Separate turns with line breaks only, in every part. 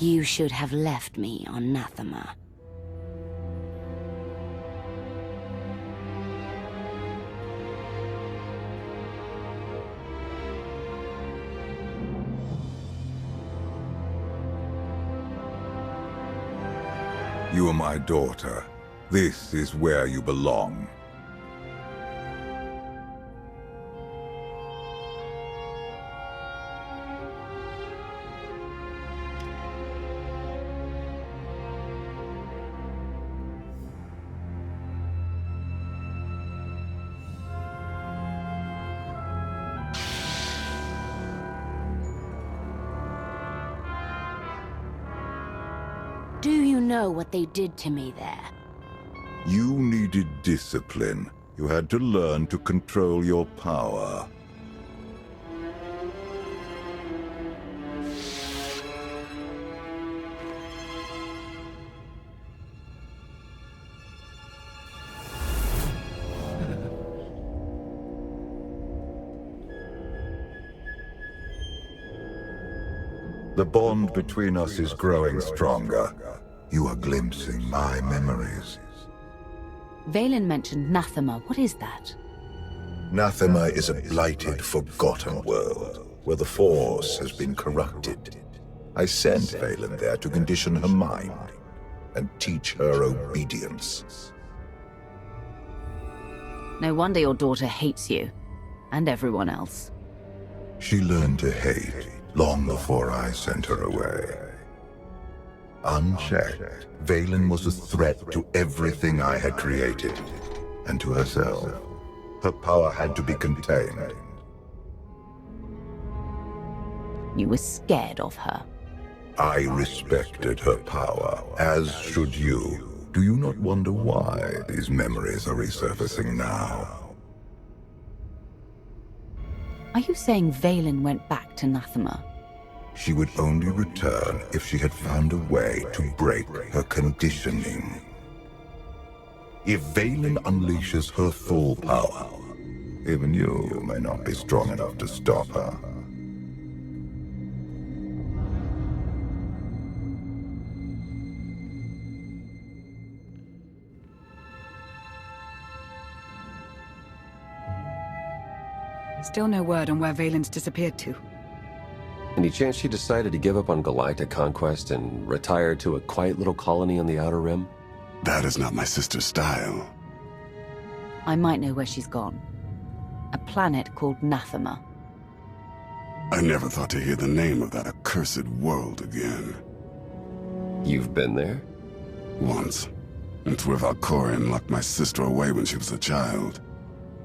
You should have left me on Nathema.
You are my daughter. This is where you belong.
Do you know what they did to me there?
You needed discipline. You had to learn to control your power. The bond between us is growing stronger. You are glimpsing my memories.
Vaylin mentioned Nathema. What is that?
Nathema is a blighted, forgotten world, where the Force has been corrupted. I sent Vaylin there to condition her mind, and teach her obedience.
No wonder your daughter hates you, and everyone else.
She learned to hate long before I sent her away. Unchecked, Vaylin was a threat to everything I had created, and to herself. Her power had to be contained.
You were scared of her.
I respected her power, as should you. Do you not wonder why these memories are resurfacing now?
Are you saying Vaylin went back to Nathema?
She would only return if she had found a way to break her conditioning. If Vaylin unleashes her full power, even you may not be strong enough to stop her.
Still no word on where Vaylin's disappeared to.
Any chance she decided to give up on galactic conquest and retire to a quiet little colony on the Outer Rim?
That is not my sister's style.
I might know where she's gone. A planet called Nathema.
I never thought to hear the name of that accursed world again.
You've been there?
Once. It's where Valkorion locked my sister away when she was a child.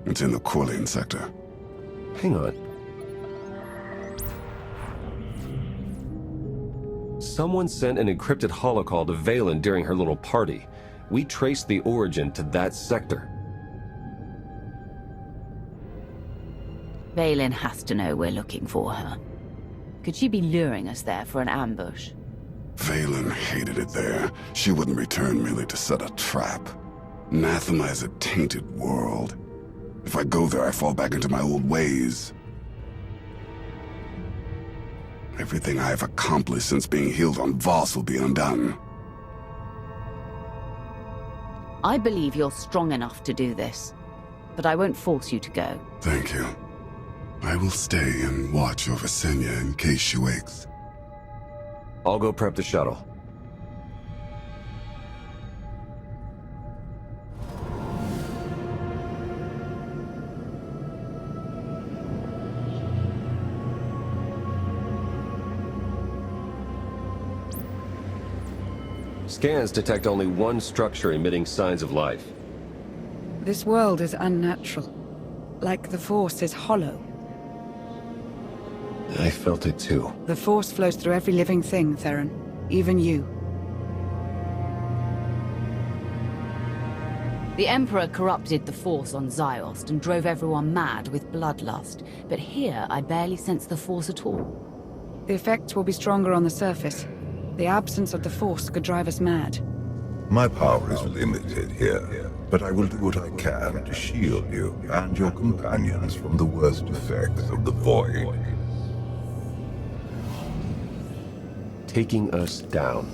It's in the Corlean sector.
Hang on. Someone sent an encrypted holocall to Vaylin during her little party. We traced the origin to that sector.
Vaylin has to know we're looking for her. Could she be luring us there for an ambush?
Vaylin hated it there. She wouldn't return merely to set a trap. Nathema is a tainted world. If I go there, I fall back into my old ways. Everything I have accomplished since being healed on Voss will be undone.
I believe you're strong enough to do this, but I won't force you to go.
Thank you. I will stay and watch over Senya in case she wakes.
I'll go prep the shuttle. Scans detect only one structure emitting signs of life.
This world is unnatural. Like the Force is hollow.
I felt it too.
The Force flows through every living thing, Theron. Even you.
The Emperor corrupted the Force on Ziost and drove everyone mad with bloodlust, but here I barely sense the Force at all.
The effects will be stronger on the surface. The absence of the Force could drive us mad.
My power is limited here, but I will do what I can to shield you and your companions from the worst effects of the Void.
taking us down.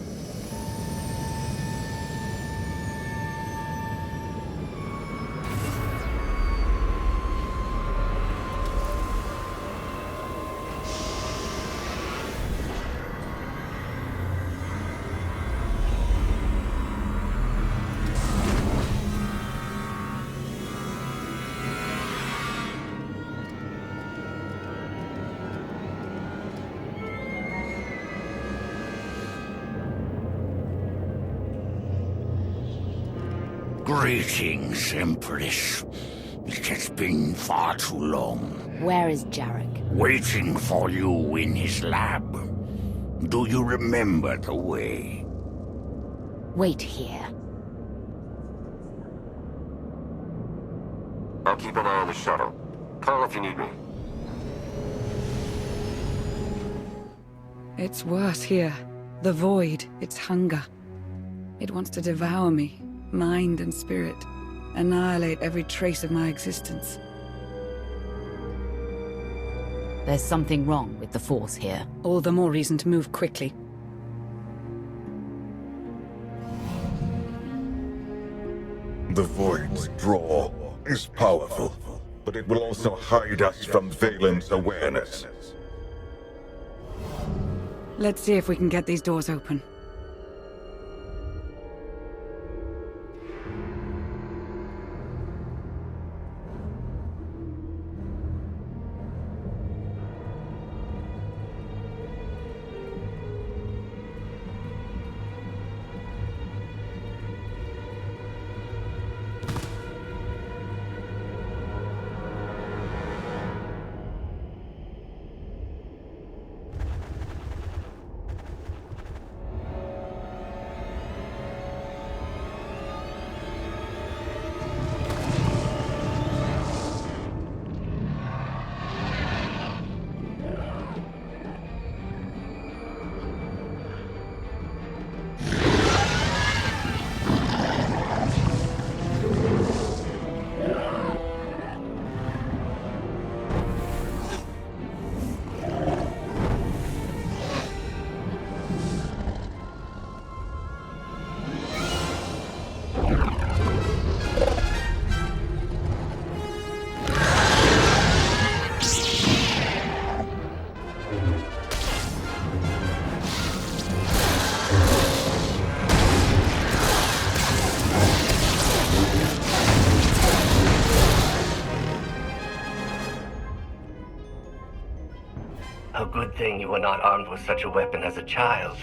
Greetings, Empress. It has been far too long.
Where is Jarek?
Waiting for you in his lab. Do you remember the way?
Wait here.
I'll keep an eye on the shuttle. Call if you need me.
It's worse here. The void, its hunger. It wants to devour me, mind and spirit. Annihilate every trace of my existence.
There's something wrong with the Force here.
All the more reason to move quickly.
The Void's draw is powerful, but it will also hide us from Vaylin's awareness.
Let's see if we can get these doors open.
A good thing you were not armed with such a weapon as a child.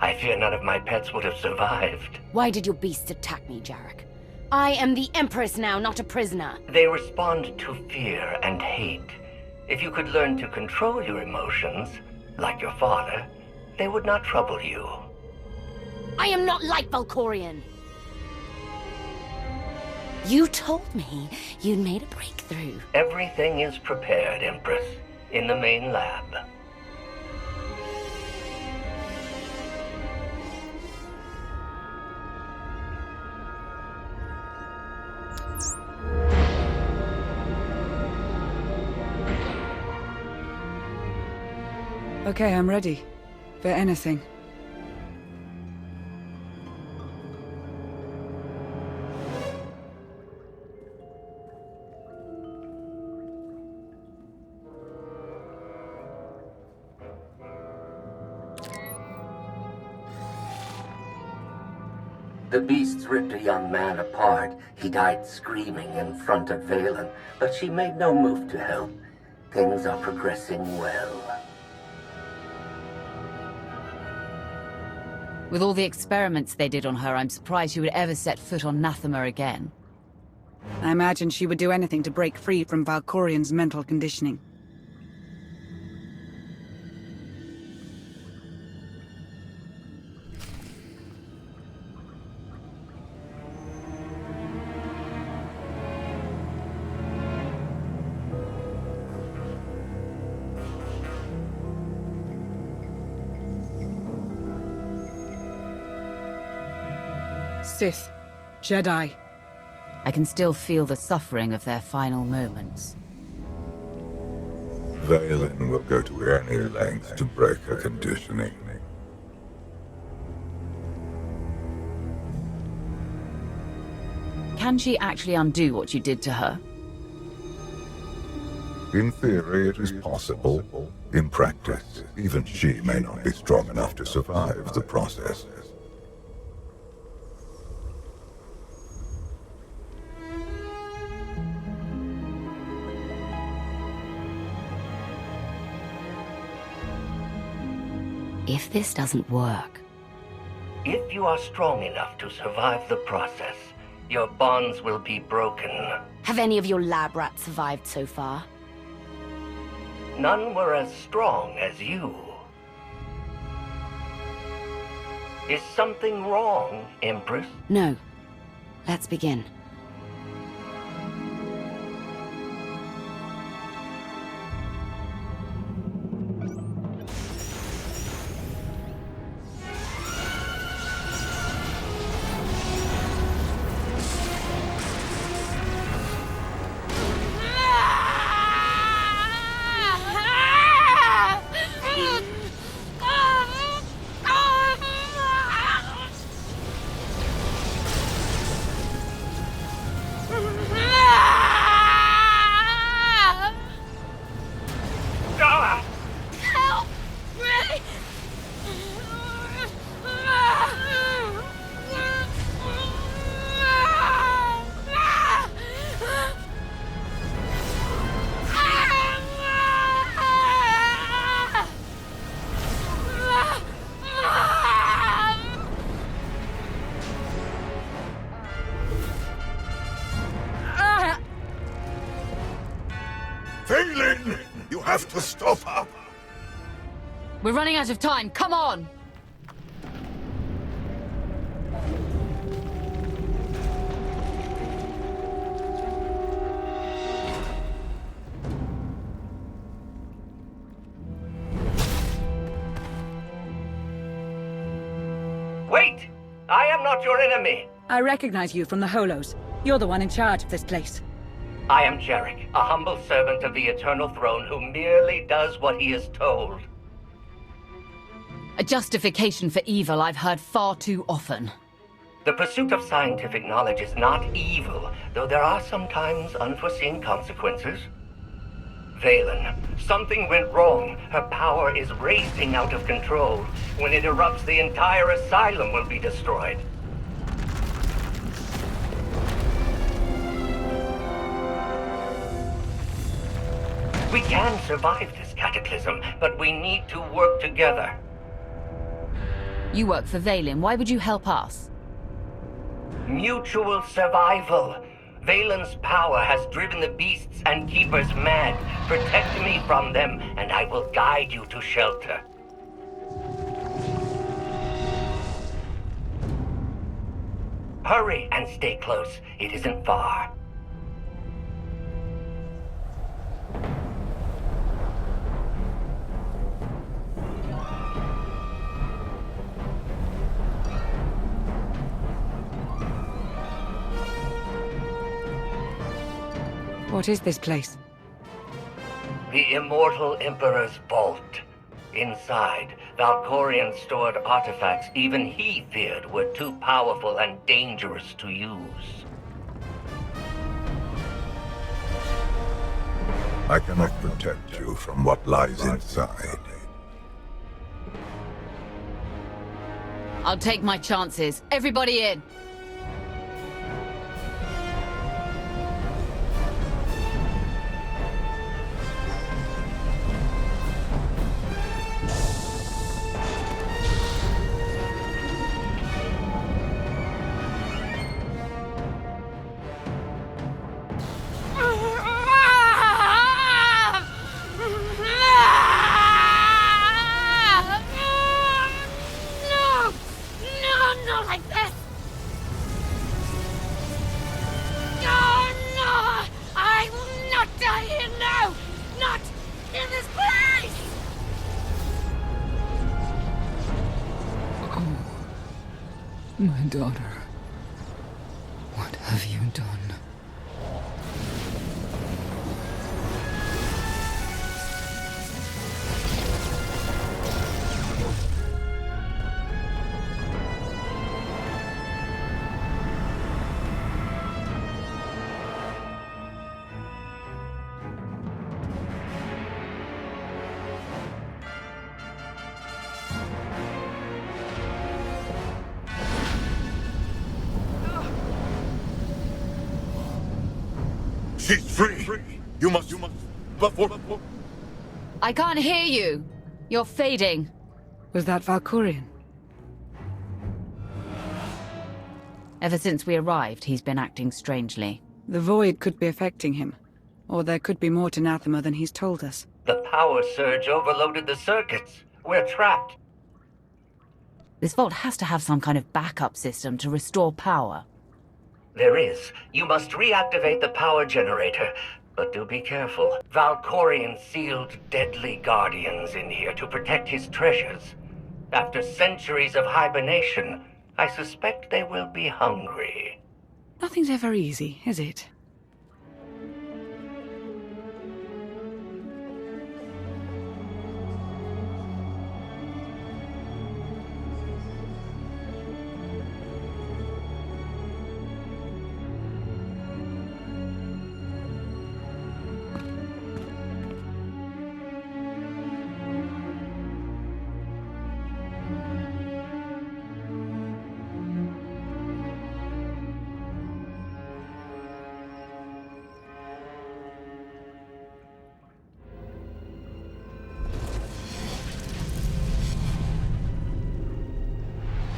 I fear none of my pets would have survived.
Why did your beasts attack me, Jarek? I am the Empress now, not a prisoner.
They respond to fear and hate. If you could learn to control your emotions, like your father, they would not trouble you.
I am not like Valkorion. You told me you'd made a breakthrough.
Everything is prepared, Empress, in the main lab.
Okay, I'm ready. For anything.
The beasts ripped a young man apart. He died screaming in front of Vaylin, but she made no move to help. Things are progressing well.
With all the experiments they did on her, I'm surprised she would ever set foot on Nathema again.
I imagine she would do anything to break free from Valkorion's mental conditioning. Sith, Jedi.
I can still feel the suffering of their final moments.
Vaylin will go to any length to break her conditioning.
can she actually undo what you did to her?
In theory, it is possible. In practice, even she may not be strong enough to survive the process.
If this doesn't work...
If you are strong enough to survive the process, your bonds will be broken.
Have any of your lab rats survived so far?
None were as strong as you. Is something wrong, Empress?
No. Let's begin.
Vaylin! You have to stop her!
We're running out of time, come on!
Wait! I am not your enemy!
I recognize you from the Holos. You're the one in charge of this place.
I am Jarek, a humble servant of the Eternal Throne who merely does what he is told.
A justification for evil I've heard far too often.
The pursuit of scientific knowledge is not evil, though there are sometimes unforeseen consequences. Vaylin, something went wrong. Her power is racing out of control. When it erupts, the entire asylum will be destroyed. We can survive this cataclysm, but we need to work together.
You work for Vaylin, why would you help us?
Mutual survival. Vaylin's power has driven the beasts and keepers mad. Protect me from them, and I will guide you to shelter. Hurry and stay close. It isn't far.
What is this place?
The Immortal Emperor's vault. Inside, Valkorion stored artifacts even he feared were too powerful and dangerous to use.
I cannot protect you from what lies inside.
I'll take my chances. Everybody in!
My daughter. What have you done?
She's free! You must... Before...
I can't hear you! You're fading.
Was that Valkorion?
Ever since we arrived, he's been acting strangely.
The void could be affecting him. Or there could be more to Nathema than he's told us.
The power surge overloaded the circuits. We're trapped.
This vault has to have some kind of backup system to restore power.
There is. You must reactivate the power generator. But do be careful. Valkorion sealed deadly guardians in here to protect his treasures. After centuries of hibernation, I suspect they will be hungry.
Nothing's ever easy, is it?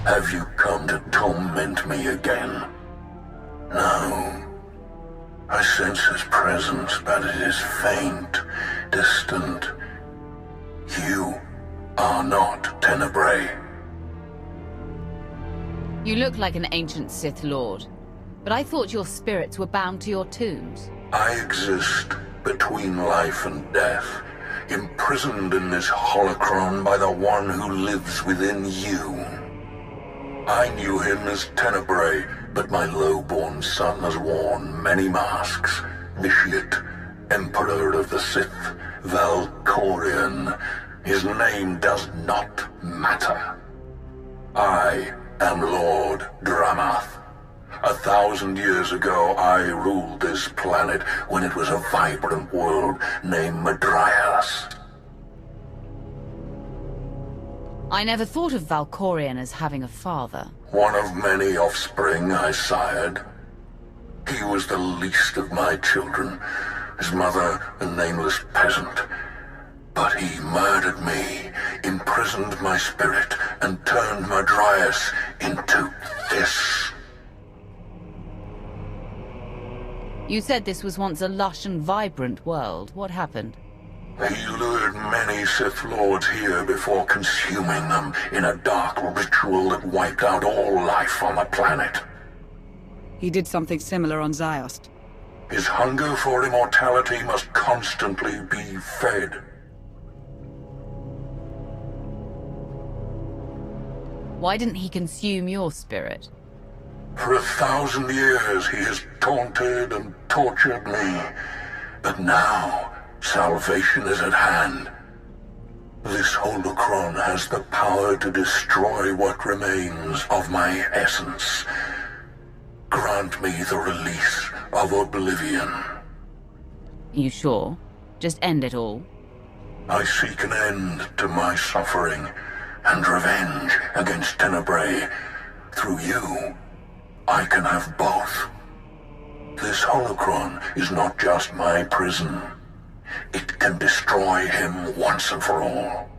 Have you come to torment me again? No. I sense his presence, but it is faint, distant. You are not Tenebrae.
You look like an ancient Sith Lord, but I thought your spirits were bound to your tombs.
I exist between life and death, imprisoned in this holocron by the one who lives within you. I knew him as Tenebrae, but my low-born son has worn many masks. Vitiate, Emperor of the Sith, Valkorion. His name does not matter. I am Lord Dramath. 1,000 years ago, I ruled this planet when it was a vibrant world named Betrayals.
I never thought of Valkorion as having a father.
One of many offspring I sired. He was the least of my children, his mother a nameless peasant. But he murdered me, imprisoned my spirit, and turned Madrias into this.
You said this was once a lush and vibrant world. What happened?
He lured many Sith Lords here before consuming them in a dark ritual that wiped out all life on the planet.
He did something similar on Ziost.
His hunger for immortality must constantly be fed.
Why didn't he consume your spirit?
For 1,000 years he has taunted and tortured me. But now, salvation is at hand. This holocron has the power to destroy what remains of my essence. Grant me the release of oblivion.
You sure? Just end it all?
I seek an end to my suffering and revenge against Tenebrae. Through you, I can have both. This holocron is not just my prison. It can destroy him once and for all.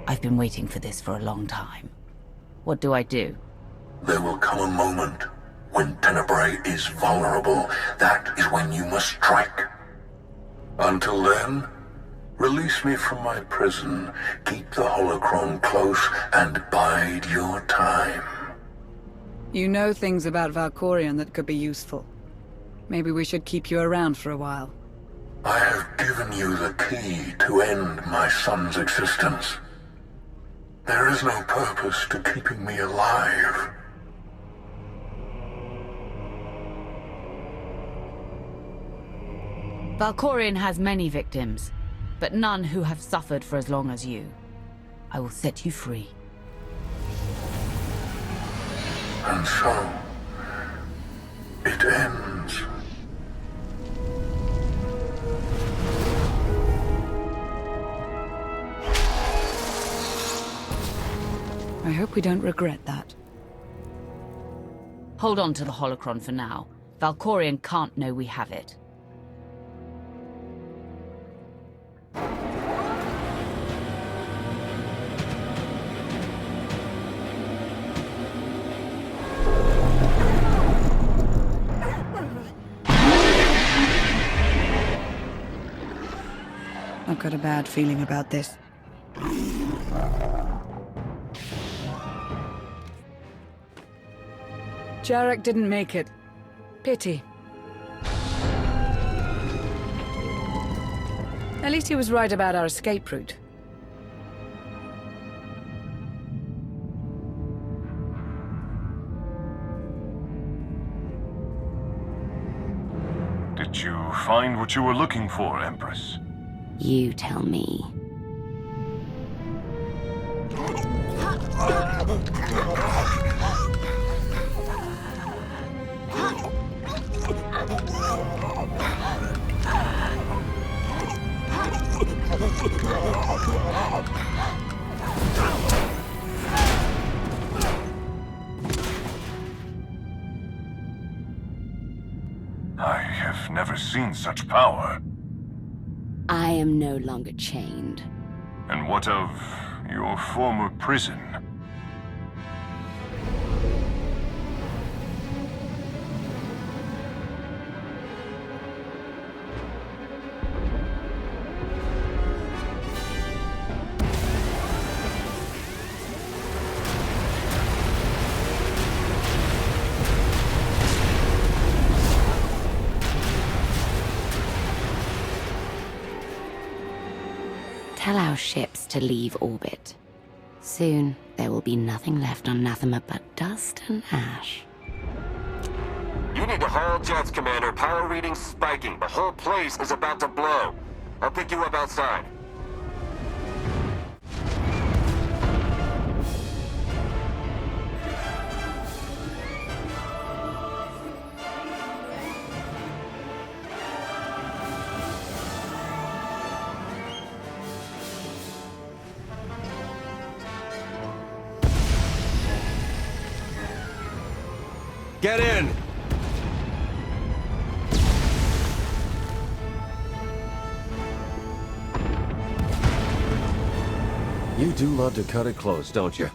I've been waiting for this for a long time. What do I do?
There will come a moment when Tenebrae is vulnerable. That is when you must strike. Until then, release me from my prison, keep the holocron close, and bide your time.
You know things about Valkorion that could be useful. Maybe we should keep you around for a while.
I have given you the key to end my son's existence. There is no purpose to keeping me alive.
Valkorion has many victims, but none who have suffered for as long as you. I will set you free.
And so, it ends.
I hope we don't regret that.
Hold on to the holocron for now. Valkorion can't know we have it.
I've got a bad feeling about this. Jarek didn't make it. Pity. At least he was right about our escape route.
Did you find what you were looking for, Empress?
You tell me.
I have never seen such power.
I am no longer chained.
And what of your former prison?
Tell our ships to leave orbit. Soon, there will be nothing left on Nathema but dust and ash.
You need to haul jets, Commander. Power readings spiking. The whole place is about to blow. I'll pick you up outside. Get in! You do love to cut it close, don't you?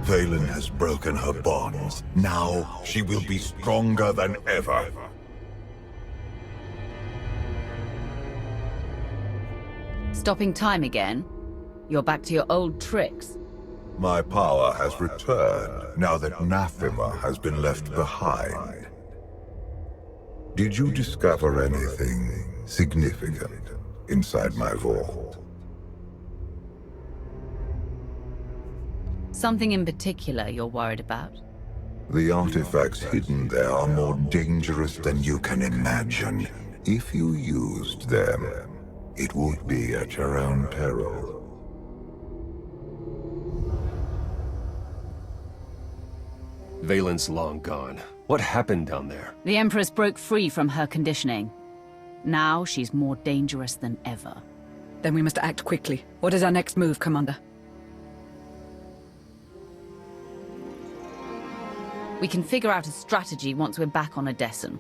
Vaylin has broken her bonds. Now she will be stronger than ever.
Stopping time again? You're back to your old tricks.
My power has returned now that Nathema has been left behind. Did you discover anything significant inside my vault?
Something in particular you're worried about?
The artifacts hidden there are more dangerous than you can imagine. If you used them, it would be at your own peril.
Vaylin's long gone. What happened down there?
The Empress broke free from her conditioning. Now she's more dangerous than ever.
Then we must act quickly. What is our next move, Commander?
We can figure out a strategy once we're back on Odessen.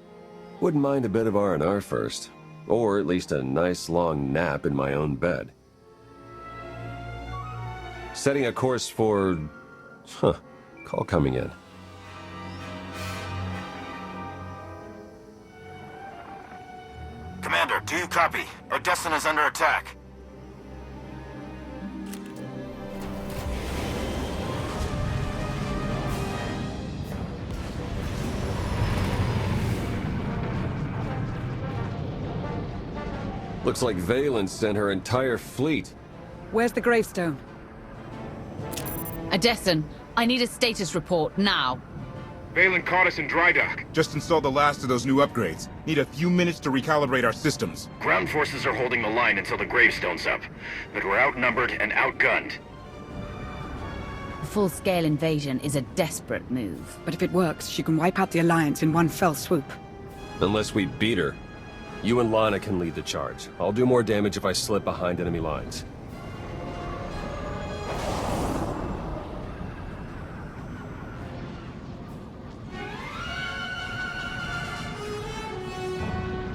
Wouldn't mind a bit of R&R first. Or at least a nice long nap in my own bed. Setting a course for... Call coming in.
Commander, do you copy? Odessen is under attack.
Looks like Vaylin sent her entire fleet.
Where's the gravestone?
Odessen, I need a status report now.
Vaylin caught us in dry dock. Just installed the last of those new upgrades. Need a few minutes to recalibrate our systems.
Ground forces are holding the line until the gravestone's up, but we're outnumbered and outgunned.
full-scale invasion is a desperate move.
But if it works, she can wipe out the Alliance in one fell swoop.
Unless we beat her. You and Lana can lead the charge. I'll do more damage if I slip behind enemy lines.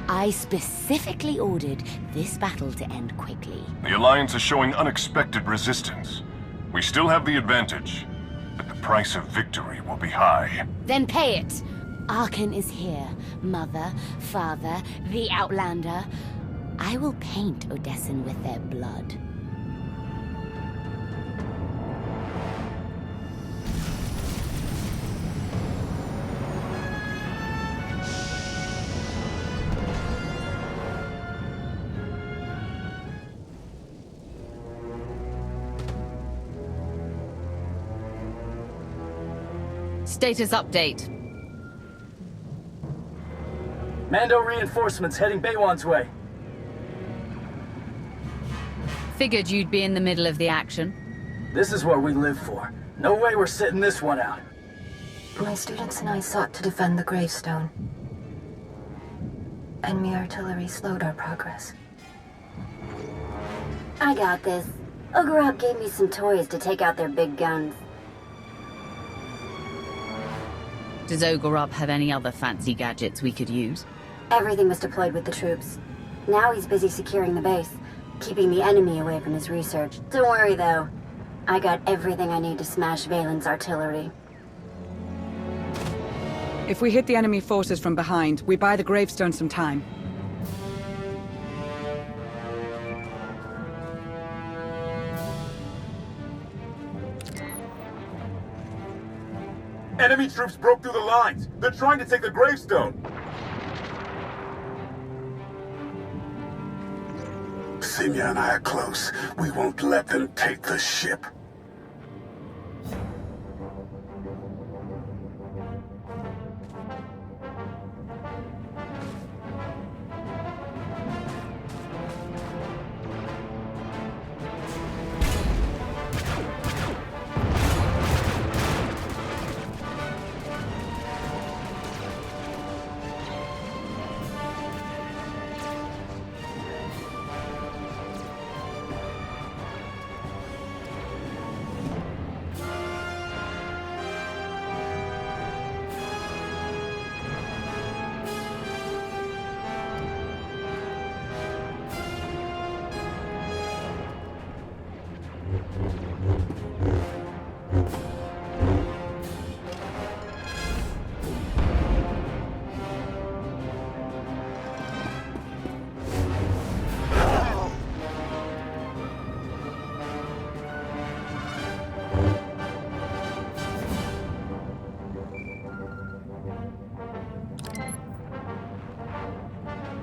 I specifically ordered this battle to end quickly.
The Alliance is showing unexpected resistance. We still have the advantage, but the price of victory will be high.
Then pay it! Arkan is here. Mother, father, the Outlander. I will paint Odessen with their blood.
Status update.
Mando reinforcements heading Baywan's way.
Figured you'd be in the middle of the action.
This is what we live for. No way we're sitting this one out.
My students and I sought to defend the gravestone. Enemy artillery slowed our progress.
I got this. Ogorok gave me some toys to take out their big guns.
Does Ogorok have any other fancy gadgets we could use?
Everything was deployed with the troops. Now he's busy securing the base, keeping the enemy away from his research. Don't worry, though. I got everything I need to smash Vaylin's artillery.
If we hit the enemy forces from behind, we buy the gravestone some time.
Enemy troops broke through the lines. They're trying to take the gravestone.
Simya and I are close. We won't let them take the ship.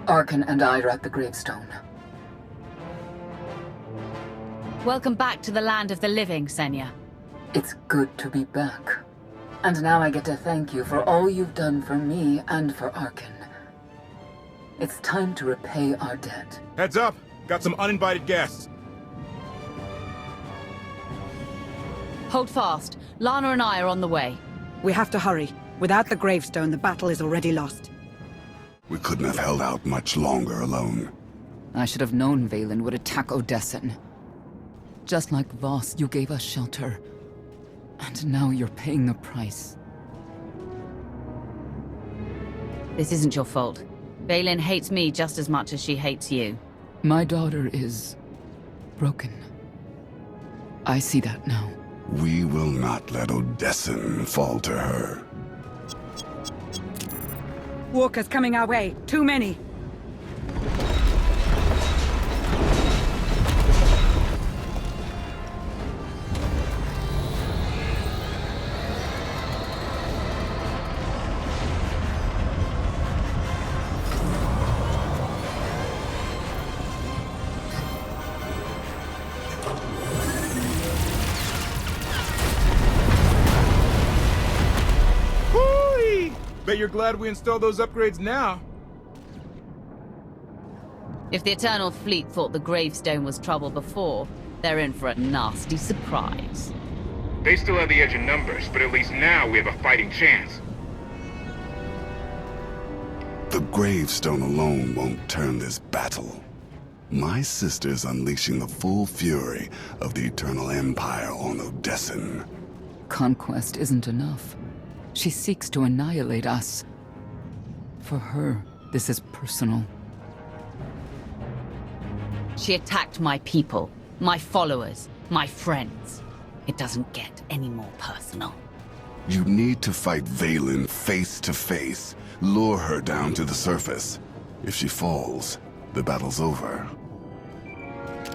Arkan and I are at the gravestone.
Welcome back to the land of the living, Senya.
It's good to be back. And now I get to thank you for all you've done for me and for Arkan. It's time to repay our debt.
Heads up! Got some uninvited guests.
Hold fast. Lana and I are on the way.
We have to hurry. Without the gravestone, the battle is already lost.
We couldn't have held out much longer alone.
I should have known Vaylin would attack Odessen. Just like Voss, you gave us shelter. And now you're paying the price.
This isn't your fault. Vaylin hates me just as much as she hates you.
My daughter is broken. I see that now.
We will not let Odessen fall to her.
Walkers coming our way. Too many.
Bet you're glad we installed those upgrades now.
If the Eternal Fleet thought the gravestone was trouble before, they're in for a nasty surprise.
They still have the edge in numbers, but at least now we have a fighting chance.
The gravestone alone won't turn this battle. My sister's unleashing the full fury of the Eternal Empire on Odessen.
Conquest isn't enough. She seeks to annihilate us. For her, this is personal.
She attacked my people, my followers, my friends. It doesn't get any more personal.
You need to fight Vaylin face to face. Lure her down to the surface. If she falls, the battle's over.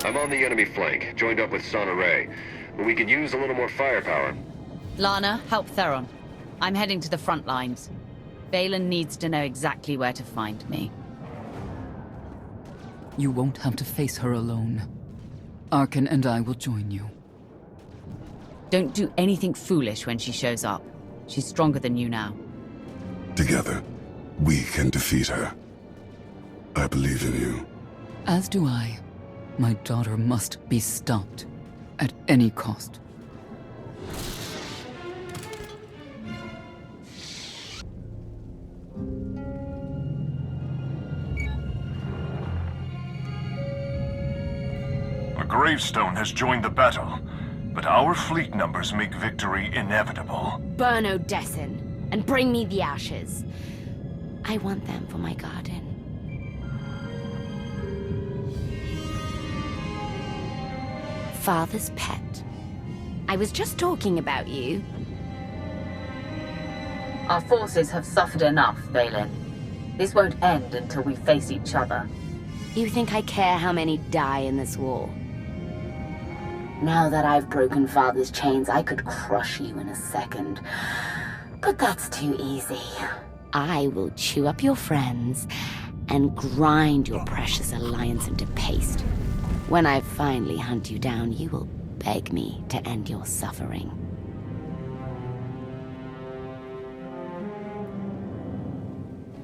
I'm on the enemy flank, joined up with Son Array, but we could use a little more firepower.
Lana, help Theron. I'm heading to the front lines. Vaylin needs to know exactly where to find me.
You won't have to face her alone. Arkin and I will join you.
Don't do anything foolish when she shows up. She's stronger than you now.
Together, we can defeat her. I believe in you.
As do I. My daughter must be stopped. At any cost.
A gravestone has joined the battle, but our fleet numbers make victory inevitable.
Burn Odessen, and bring me the ashes. I want them for my garden. Father's pet. I was just talking about you.
Our forces have suffered enough, Vaylin. This won't end until we face each other.
You think I care how many die in this war?
Now that I've broken Father's chains, I could crush you in a second. But that's too easy.
I will chew up your friends and grind your precious alliance into paste. When I finally hunt you down, you will beg me to end your suffering.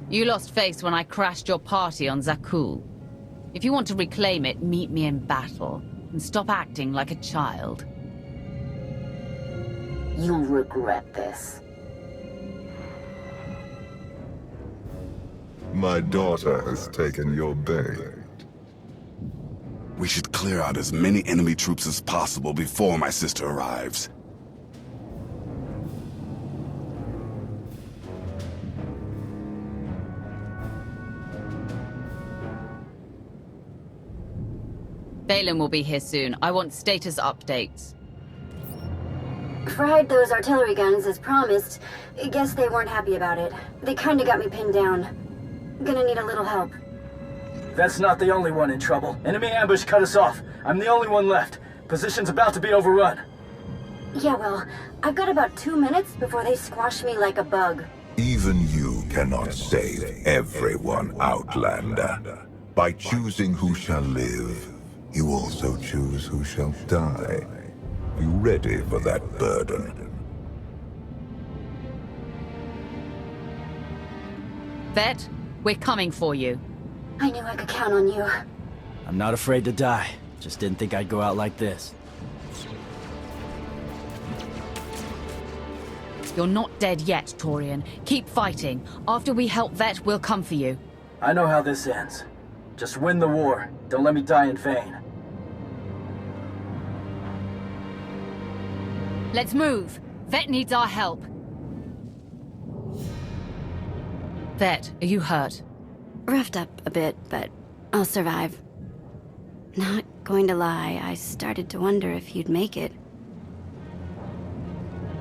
You lost face when I crashed your party on Zakuul. If you want to reclaim it, meet me in battle. And stop acting like a child.
You'll regret this.
My daughter has taken your bait.
We should clear out as many enemy troops as possible before my sister arrives.
Vaylin will be here soon. I want status updates.
Fried those artillery guns as promised. Guess they weren't happy about it. They kinda got me pinned down. Gonna need a little help.
That's not the only one in trouble. Enemy ambush cut us off. I'm the only one left. Position's about to be overrun.
Yeah, well, I've got about 2 minutes before they squash me like a bug.
Even you cannot save everyone, Outlander. By choosing who shall live, you also choose who shall die. You ready for that burden?
Vet, we're coming for you.
I knew I could count on you.
I'm not afraid to die. Just didn't think I'd go out like this.
You're not dead yet, Torian. Keep fighting. After we help Vet, we'll come for you.
I know how this ends. Just win the war. Don't let me die in vain.
Let's move. Vet needs our help. Vet, are you hurt?
Roughed up a bit, but I'll survive. Not going to lie, I started to wonder if you'd make it.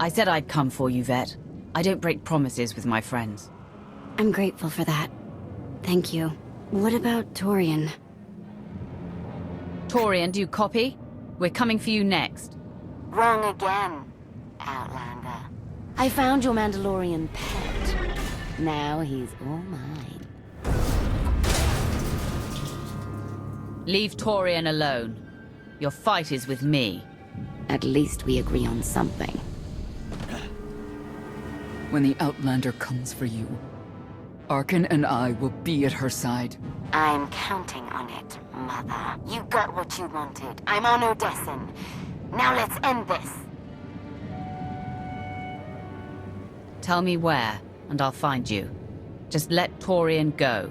I said I'd come for you, Vet. I don't break promises with my friends.
I'm grateful for that. Thank you. What about Torian?
Torian, do you copy? We're coming for you next.
Wrong again, Outlander. I found your Mandalorian pet. Now he's all mine.
Leave Torian alone. Your fight is with me.
At least we agree on something.
When the Outlander comes for you, Arkin and I will be at her side.
I'm counting on it, Mother. You got what you wanted. I'm on Odessen. Now let's end this.
Tell me where, and I'll find you. Just let Torian go.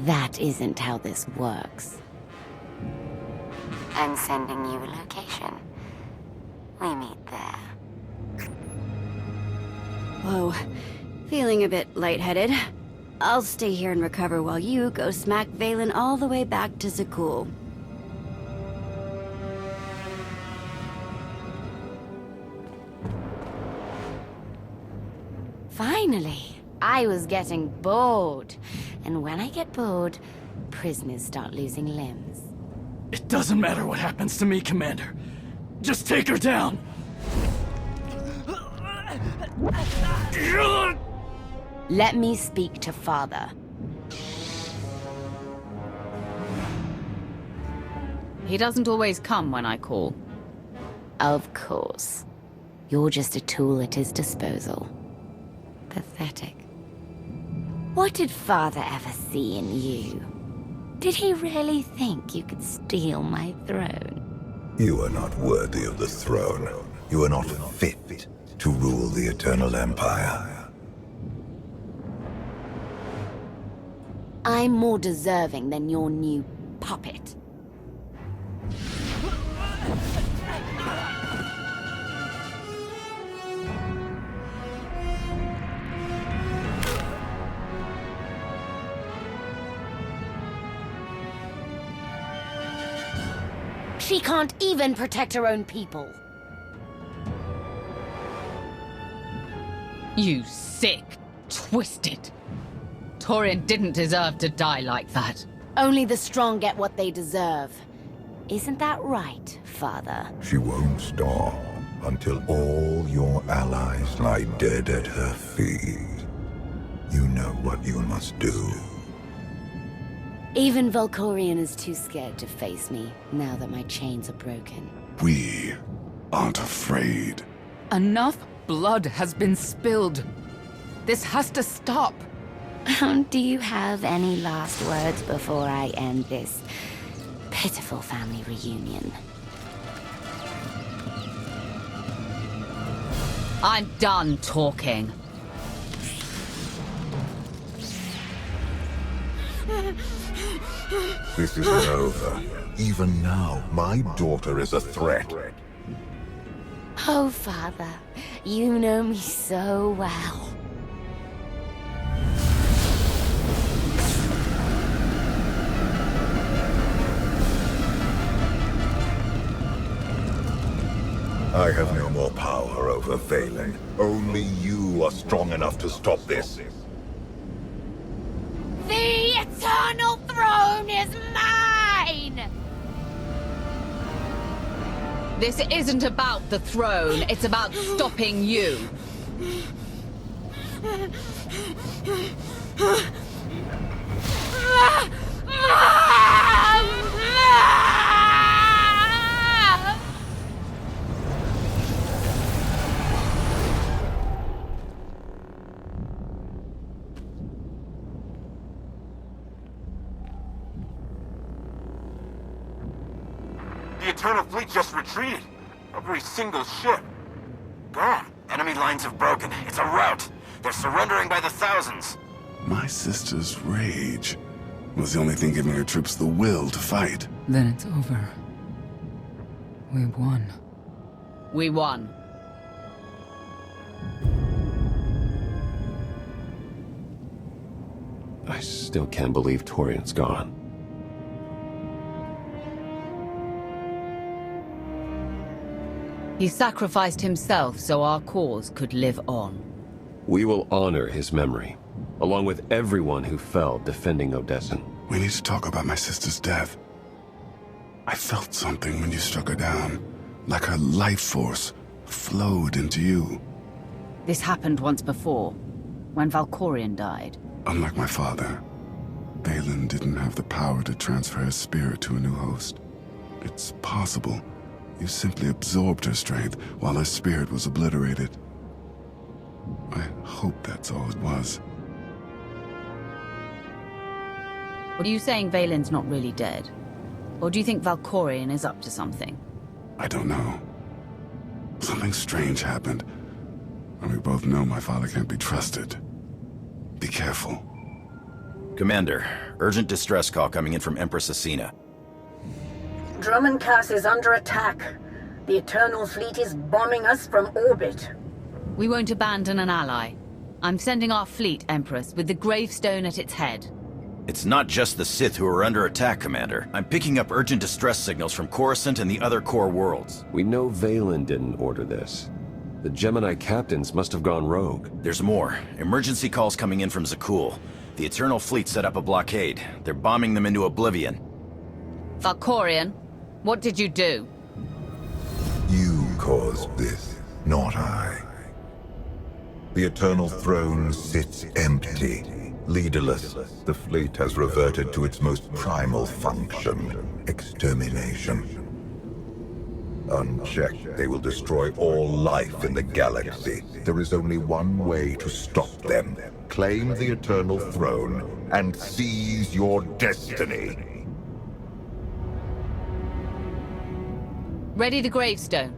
That isn't how this works. I'm sending you a location. We meet there.
Whoa. Feeling a bit lightheaded. I'll stay here and recover while you go smack Vaylin all the way back to Zakuul.
Finally! I was getting bored. And when I get bored, prisoners start losing limbs.
It doesn't matter what happens to me, Commander. Just take her down!
Let me speak to Father.
He doesn't always come when I call.
Of course. You're just a tool at his disposal. Pathetic. What did Father ever see in you? Did he really think you could steal my throne?
You are not worthy of the throne. You are not fit to rule the Eternal Empire.
I'm more deserving than your new puppet. She can't even protect her own people.
You sick, twisted. Torian didn't deserve to die like that.
Only the strong get what they deserve. Isn't that right, Father?
She won't stop until all your allies lie dead at her feet. You know what you must do.
Even Valkorion is too scared to face me, now that my chains are broken.
We aren't afraid.
Enough blood has been spilled. This has to stop.
Do you have any last words before I end this pitiful family reunion?
I'm done talking.
This isn't over. Even now, my daughter is a threat.
Oh, Father, you know me so well.
I have no more power over Vaylin. Only you are strong enough to stop this.
The Eternal Throne is mine!
This isn't about the throne, it's about stopping you.
The Eternal Fleet just retreated. Every single ship. Gone.
Enemy lines have broken. It's a rout. They're surrendering by the thousands.
My sister's rage was the only thing giving her troops the will to fight.
Then it's over. We won.
We won.
I still can't believe Torian's gone.
He sacrificed himself so our cause could live on.
We will honor his memory, along with everyone who fell defending Odessen.
We need to talk about my sister's death. I felt something when you struck her down, like her life force flowed into you.
This happened once before, when Valkorion died.
Unlike my father, Vaylin didn't have the power to transfer his spirit to a new host. It's possible you simply absorbed her strength while her spirit was obliterated. I hope that's all it was.
Are you saying Vaylin's not really dead? Or do you think Valkorion is up to something?
I don't know. Something strange happened. And we both know my father can't be trusted. Be careful.
Commander, urgent distress call coming in from Empress Asina.
Drummoncass is under attack. The Eternal Fleet is bombing us from orbit.
We won't abandon an ally. I'm sending our fleet, Empress, with the gravestone at its head.
It's not just the Sith who are under attack, Commander. I'm picking up urgent distress signals from Coruscant and the other core worlds.
We know Vaylin didn't order this. The Gemini captains must have gone rogue.
There's more. Emergency calls coming in from Zakuul. The Eternal Fleet set up a blockade. They're bombing them into oblivion.
Valkorion, what did you do?
You caused this, not I. The Eternal Throne sits empty, leaderless. The fleet has reverted to its most primal function, extermination. Unchecked, they will destroy all life in the galaxy. There is only one way to stop them. Claim the Eternal Throne and seize your destiny.
Ready the gravestone.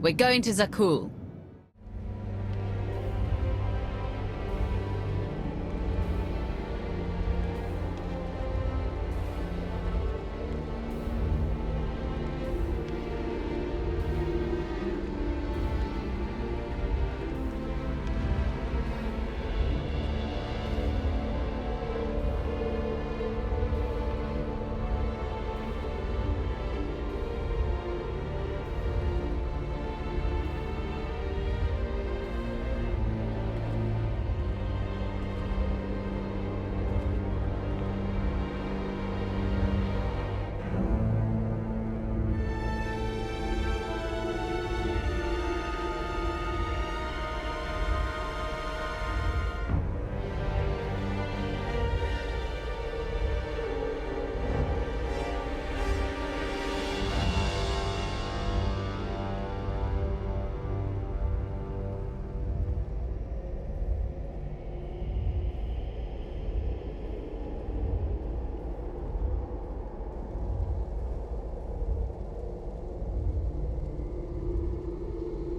We're going to Zakuul.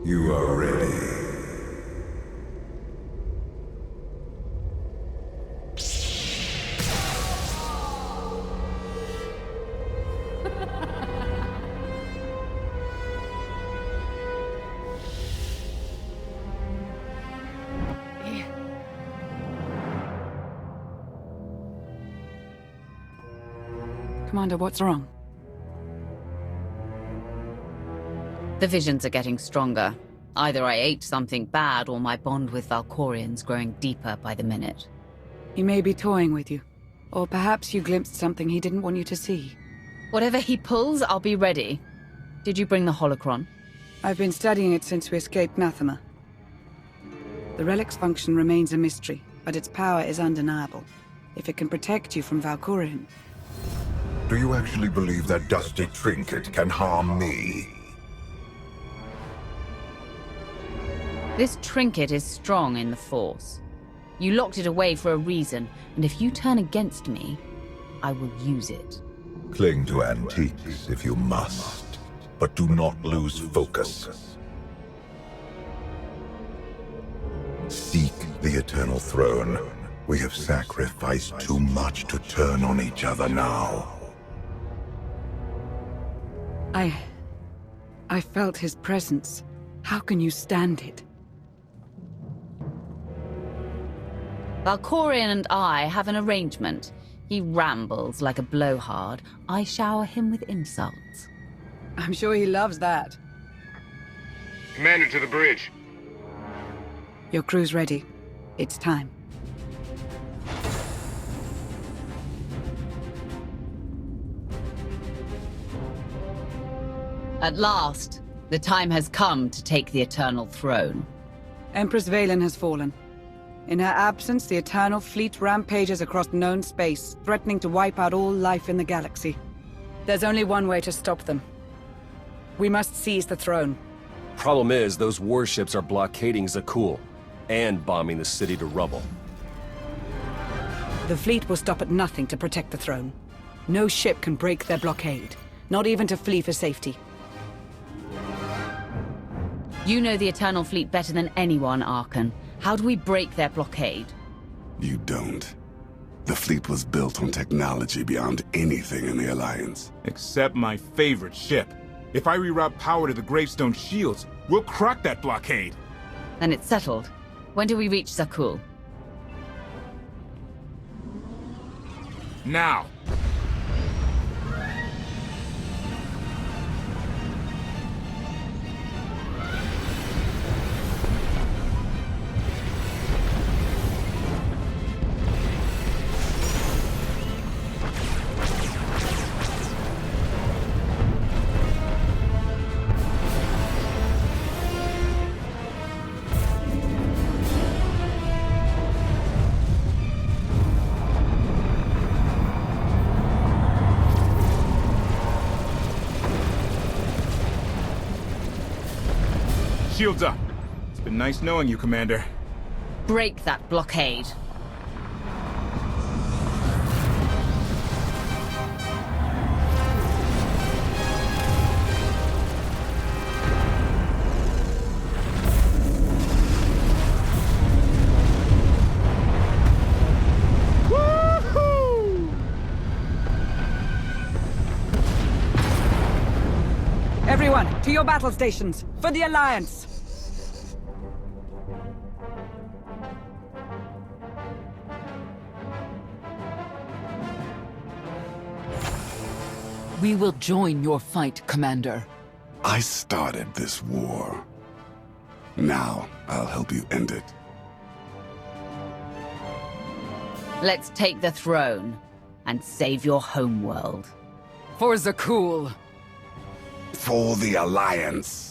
You are ready.
Commander, what's wrong?
The visions are getting stronger. Either I ate something bad or my bond with Valkorion's growing deeper by the minute.
He may be toying with you. Or perhaps you glimpsed something he didn't want you to see.
Whatever he pulls, I'll be ready. Did you bring the holocron?
I've been studying it since we escaped Nathema. The relic's function remains a mystery, but its power is undeniable. If it can protect you from Valkorion.
Do you actually believe that dusty trinket can harm me?
This trinket is strong in the Force. You locked it away for a reason, and if you turn against me, I will use it.
Cling to antiques if you must, but do not lose focus. Seek the Eternal Throne. We have sacrificed too much to turn on each other now.
I felt his presence. How can you stand it?
Valkorion and I have an arrangement. He rambles like a blowhard. I shower him with insults.
I'm sure he loves that.
Commander, to the bridge.
Your crew's ready. It's time.
At last, the time has come to take the Eternal Throne.
Empress Vaylin has fallen. In her absence, the Eternal Fleet rampages across known space, threatening to wipe out all life in the galaxy. There's only one way to stop them. We must seize the throne.
Problem is, those warships are blockading Zakuul and bombing the city to rubble.
The fleet will stop at nothing to protect the throne. No ship can break their blockade, not even to flee for safety.
You know the Eternal Fleet better than anyone, Archon. How do we break their blockade?
You don't. The fleet was built on technology beyond anything in the Alliance.
Except my favorite ship. If I reroute power to the Gravestone shields, we'll crack that blockade.
Then it's settled. When do we reach Zakuul?
Now! Shields up. It's been nice knowing you, Commander.
Break that blockade.
Woohoo!
Everyone, to your battle stations, for the Alliance!
We will join your fight, Commander.
I started this war. Now, I'll help you end it.
Let's take the throne and save your homeworld.
For Zakuul.
For the Alliance.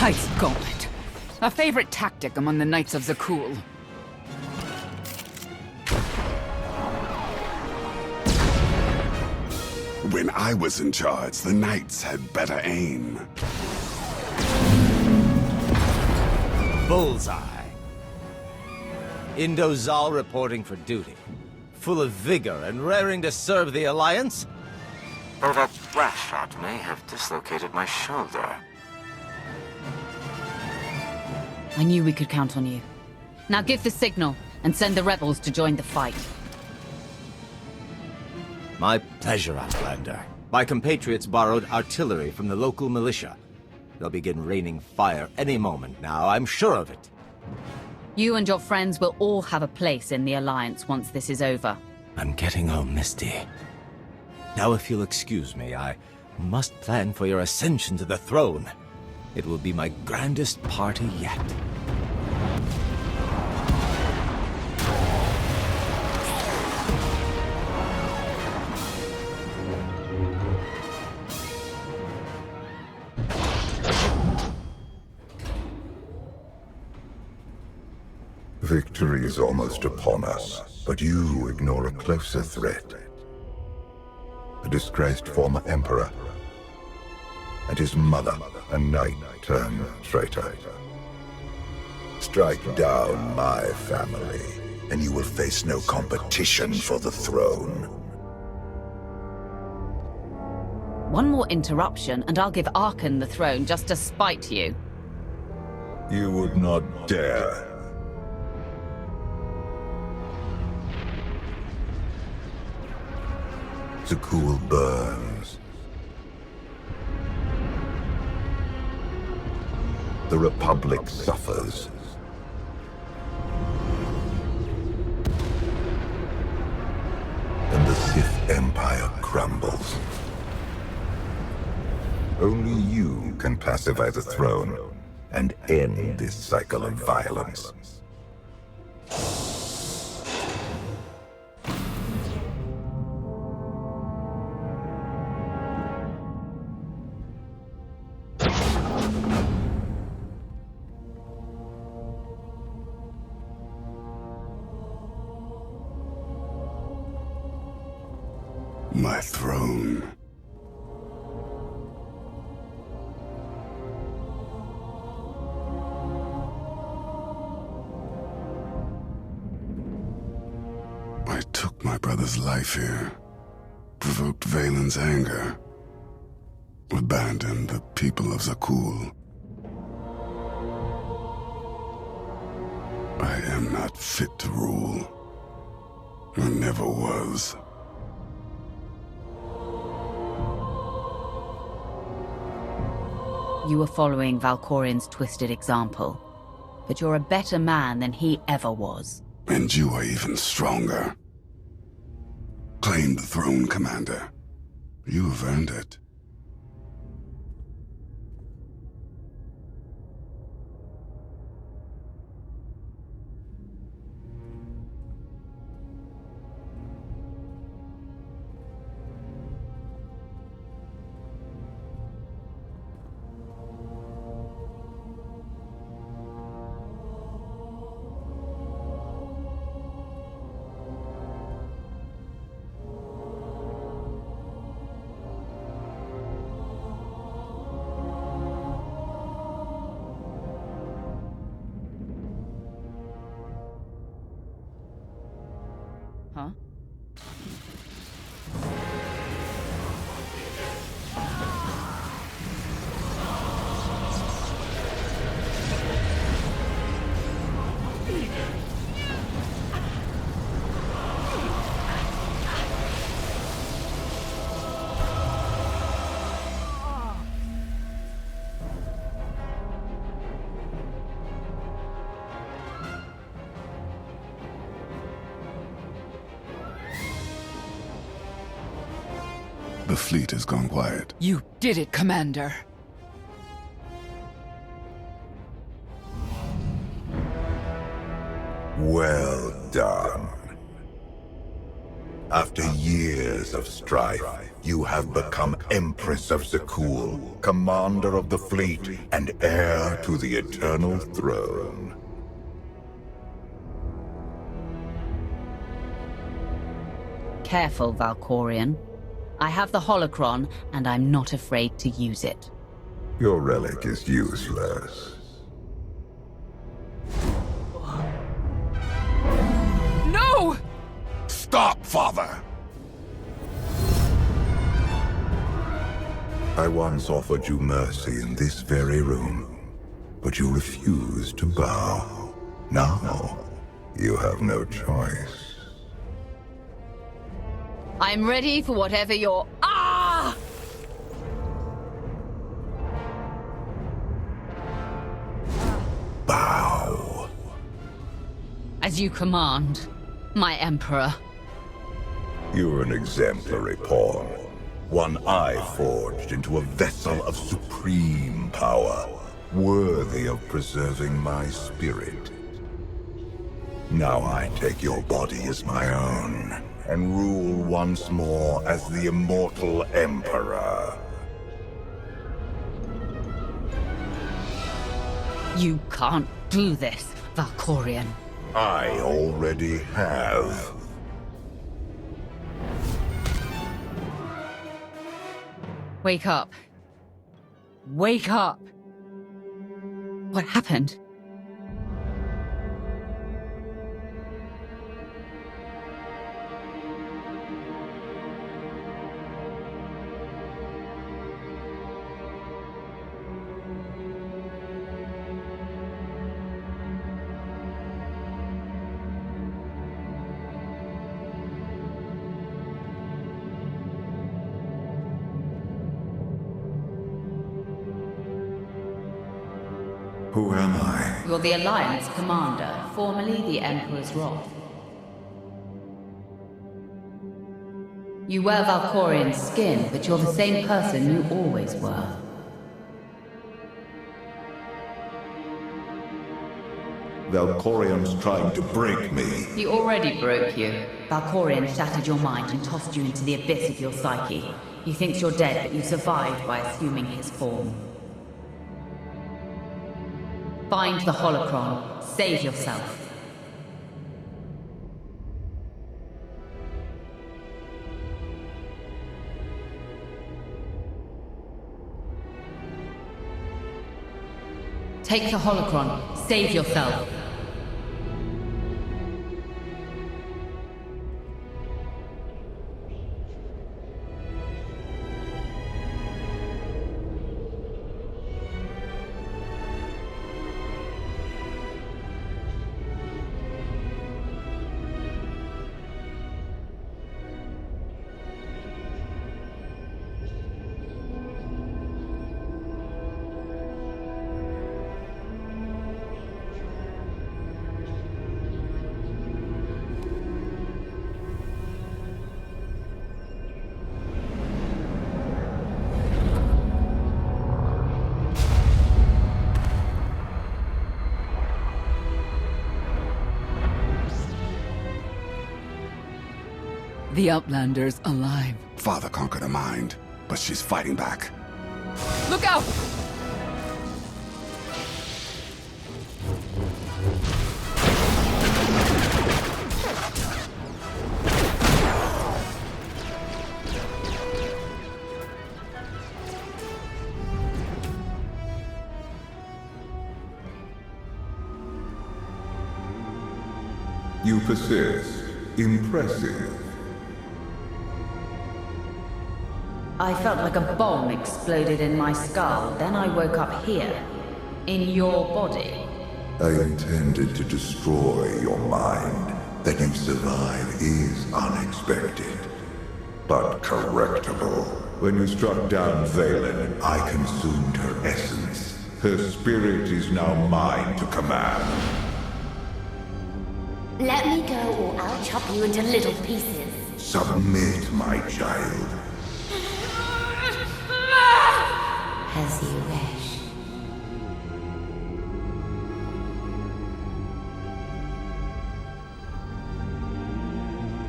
Ice Gauntlet. A favorite tactic among the Knights of Zakuul.
When I was in charge, the Knights had better aim.
Bullseye. Indozal reporting for duty. Full of vigor and raring to serve the Alliance.
Though that blast shot may have dislocated my shoulder.
I knew we could count on you. Now give the signal and send the rebels to join the fight.
My pleasure, Outlander. My compatriots borrowed artillery from the local militia. They'll begin raining fire any moment now, I'm sure of it.
You and your friends will all have a place in the Alliance once this is over.
I'm getting home, Misty. Now if you'll excuse me, I must plan for your ascension to the throne. It will be my grandest party yet.
Victory is almost upon us, but you ignore a closer threat. A disgraced former emperor, and his mother, a knight turned traitor. Strike down my family, and you will face no competition for the throne.
One more interruption, and I'll give Archon the throne just to spite you.
You would not dare. Zakuul burns. the Republic suffers. And the Sith Empire crumbles. Only you can pacify the throne and end this cycle of violence.
My throne. I took my brother's life here, provoked Vaylin's anger, abandoned the people of Zakuul. I am not fit to rule. I never was.
You were following Valkorion's twisted example, but you're a better man than he ever was.
And you are even stronger. Claim the throne, Commander. You have earned it.
Huh?
The fleet has gone quiet.
You did it, Commander.
Well done. After years of strife, you have become Empress of Zakuul, commander of the fleet, and heir to the eternal throne.
Careful, Valkorion. I have the holocron, and I'm not afraid to use it.
Your relic is useless.
No!
Stop, Father!
I once offered you mercy in this very room, but you refused to bow. Now, you have no choice.
I'm ready for whatever you're... Ah!
Bow.
As you command, my Emperor.
You're an exemplary pawn. One I forged into a vessel of supreme power, worthy of preserving my spirit. Now I take your body as my own, and rule once more as the immortal Emperor.
You can't do this, Valkorion.
I already have.
Wake up. Wake up! What happened? You're the Alliance commander, formerly the Emperor's Wrath. You wear Valkorion's skin, but you're the same person you always were.
Valkorion's trying to break me.
He already broke you. Valkorion shattered your mind and tossed you into the abyss of your psyche. He thinks you're dead, but you survived by assuming his form. Find the holocron. Save yourself. Take the holocron. Save yourself.
The Outlander's alive.
Father conquered her mind, but she's fighting back.
Look out!
You persist. Impressive.
I felt like a bomb exploded in my skull, then I woke up here, in your body.
I intended to destroy your mind. That you survive is unexpected, but correctable. When you struck down Vaylin, I consumed her essence. Her spirit is now mine to command.
Let me go or I'll chop you into little pieces.
Submit, my child.
As you wish.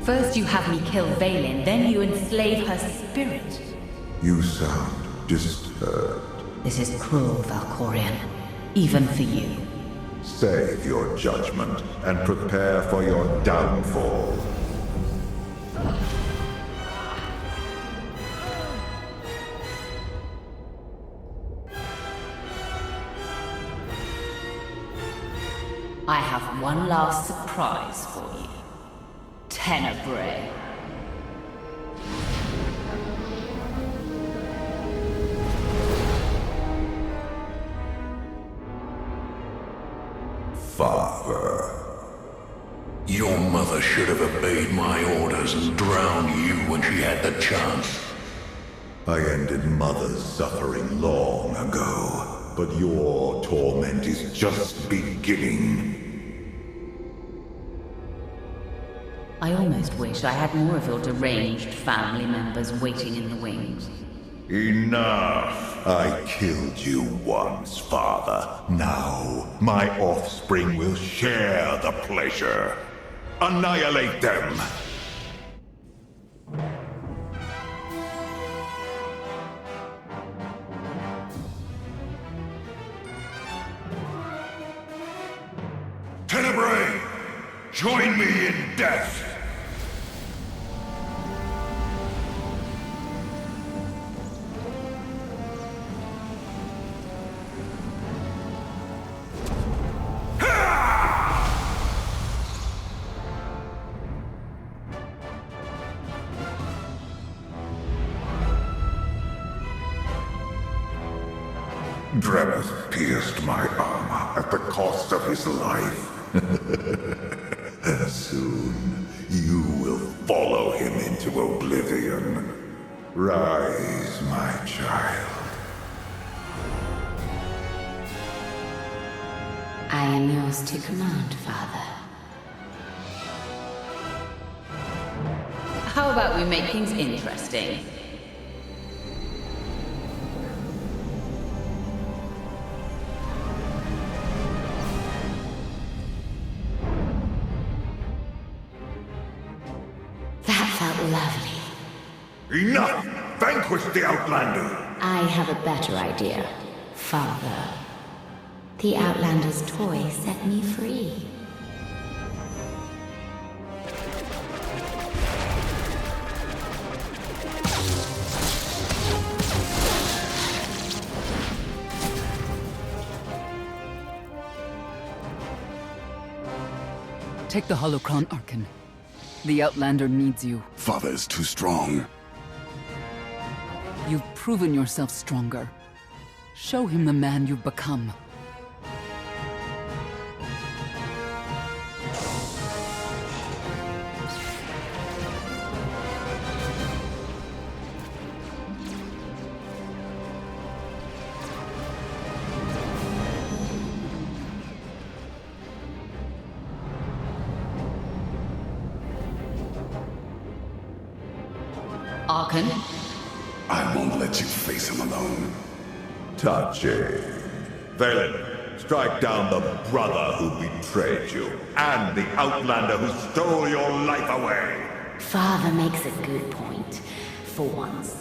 First you have me kill Vaylin, then you enslave her spirit.
You sound disturbed.
This is cruel, Valkorion. Even for you.
Save your judgment and prepare for your downfall.
I have one last surprise for you. Tenebrae.
Father.
Your mother should have obeyed my orders and drowned you when she had the chance.
I ended Mother's suffering long ago, but your torment is just beginning.
I almost wish I had more of your deranged family members waiting in the wings.
Enough! I killed you once, Father. Now, my offspring will share the pleasure. Annihilate them! Tenebrae! Join me in death! Dremeth pierced my armor at the cost of his life. Soon, you will follow him into oblivion. Rise, my child.
I am yours to command, Father.
How about we make things interesting?
That felt lovely.
Enough! Vanquish the Outlander!
I have a better idea, Father. The Outlander's toy set me free.
Take the holocron, Arkan. The Outlander needs you.
Father is too strong.
You've proven yourself stronger. Show him the man you've become.
Arkan?
I won't let you face him alone.
Touchy. Vaylin, strike down the brother who betrayed you, and the Outlander who stole your life away.
Father makes a good point, for once.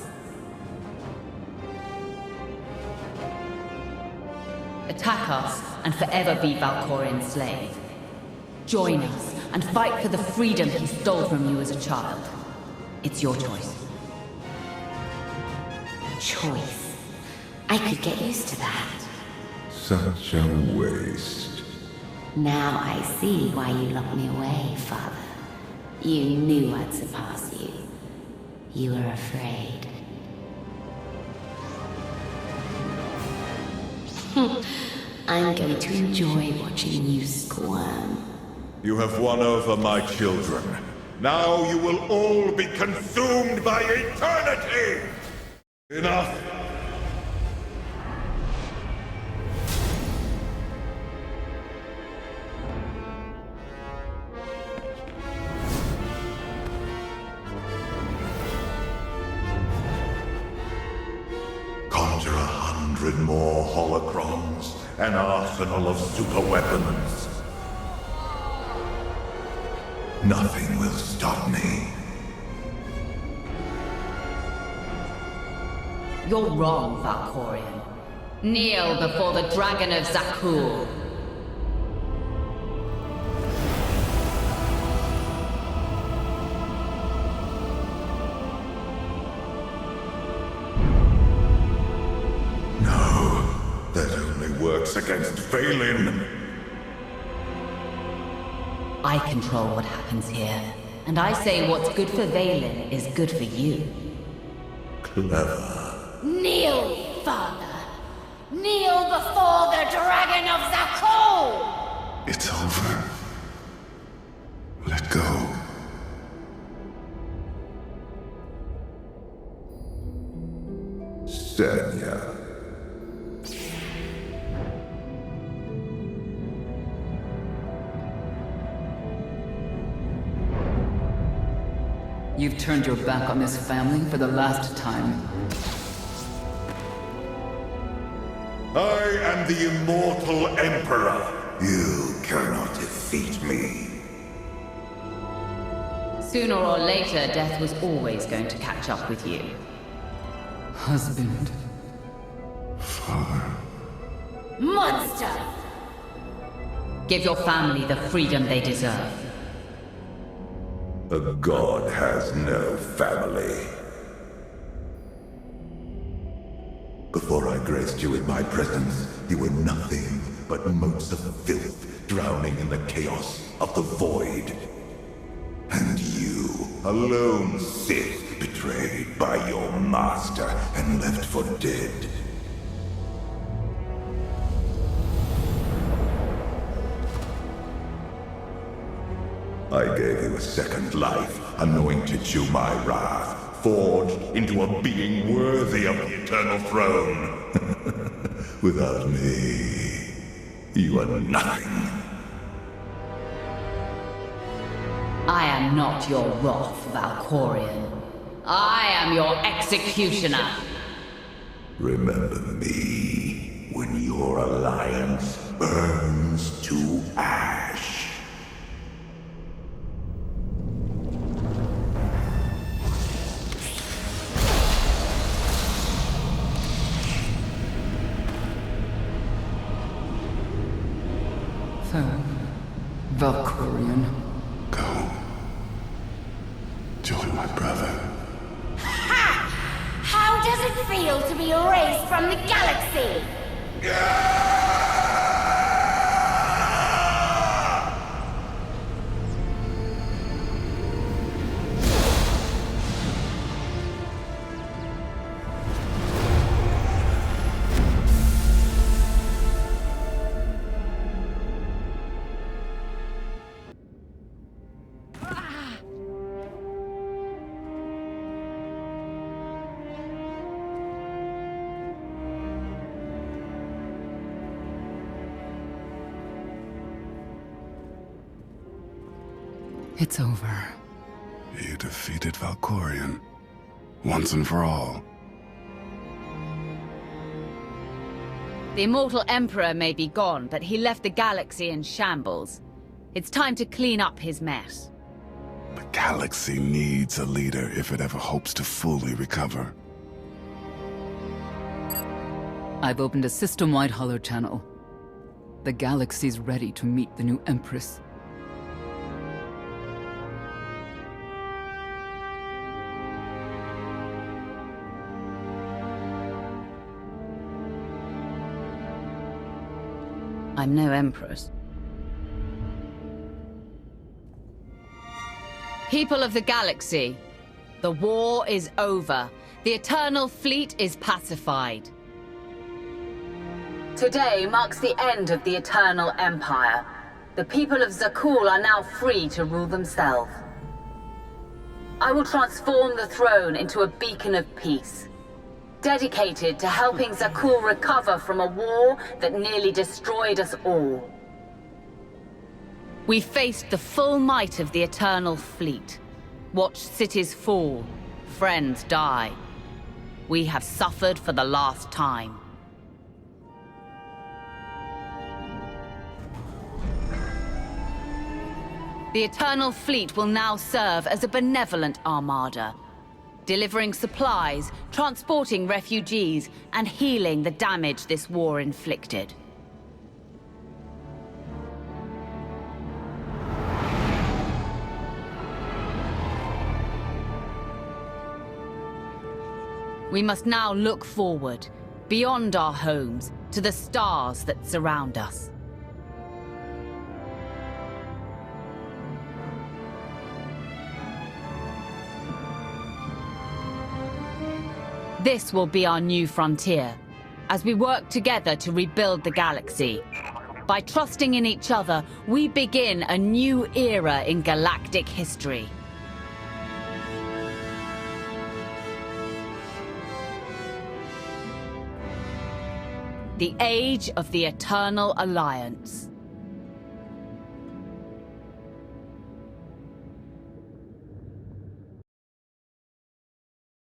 Attack us and forever be Valkorion's slave. Join us and fight for the freedom he stole from you as a child. It's your choice.
Choice. I could get used to that.
Such a waste.
Now I see why you locked me away, Father. You knew I'd surpass you. You were afraid. I'm going to enjoy watching you squirm.
You have won over my children. Now you will all be consumed by eternity! Enough! Conjure 100 more holocrons, an arsenal of superweapons. Nothing will stop me.
You're wrong, Valkorion. Kneel before the Dragon of Zakuul.
No, that only works against Vaylin.
I control what happens here, and I say what's good for Vaylin is good for you.
Clever.
Kneel, Father! Kneel before the Dragon of Zakuul!
It's over. Let go.
Cedonia.
You've turned your back on this family for the last time.
I am the immortal Emperor. You cannot defeat me.
Sooner or later, death was always going to catch up with you.
Husband.
Father.
Monster!
Give your family the freedom they deserve.
A god has no family. Before I graced you in my presence, you were nothing but motes of filth drowning in the chaos of the void. And you, a lone Sith betrayed by your master and left for dead. I gave you a second life, anointed you my wrath, forged into a being worthy of the eternal throne. Without me, You are nothing.
I am not your wrath, Valkorion. I am your executioner.
Remember me when your alliance burns to ash.
Valkorion.
Go. Join my brother.
Ha! How does it feel to be erased from the galaxy?
It's over.
You defeated Valkorion. Once and for all.
The Immortal Emperor may be gone, but he left the galaxy in shambles. It's time to clean up his mess.
The galaxy needs a leader if it ever hopes to fully recover.
I've opened a system-wide holo channel. The galaxy's ready to meet the new Empress.
I'm no empress. People of the galaxy, the war is over. The Eternal Fleet is pacified.
Today marks the end of the Eternal Empire. The people of Zakuul are now free to rule themselves. I will transform the throne into a beacon of peace, dedicated to helping Zakuul recover from a war that nearly destroyed us all.
We faced the full might of the Eternal Fleet, watched cities fall, friends die. We have suffered for the last time. The Eternal Fleet will now serve as a benevolent armada, delivering supplies, transporting refugees, and healing the damage this war inflicted. We must now look forward, beyond our homes, to the stars that surround us. This will be our new frontier, as we work together to rebuild the galaxy. By trusting in each other, we begin a new era in galactic history. The Age of the Eternal Alliance.